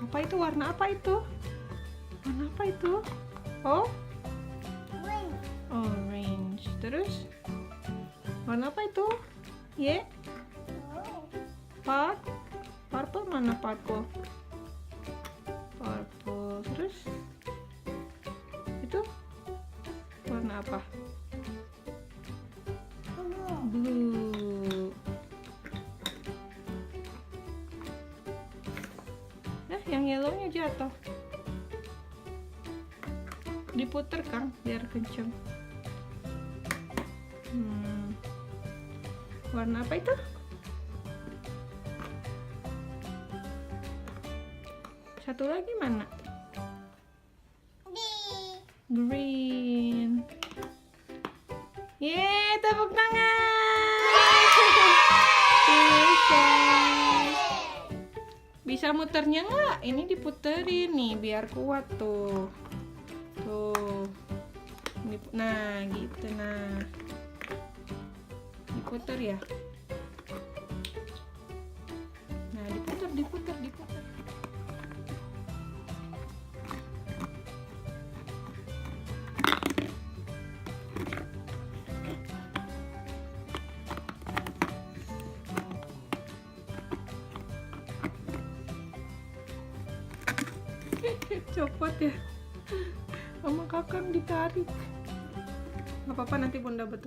Apa itu? Warna apa itu? Warna apa itu? Oh, orange. Terus warna apa itu? Ye? Part? Purple mana purple? Purple. Terus itu warna apa? Blue. Yang yellownya jatuh. Diputer kan biar kenceng. Warna apa itu? Satu lagi mana? Green. Yeay, tepuk tangan. Bisa muternya nggak? Ini diputerin nih biar kuat tuh. Tuh. Nah, gitu nah. Diputer ya. Nah, diputer. Copot ya. Sama kakak ditarik. Nggak apa-apa, nanti Bunda betul.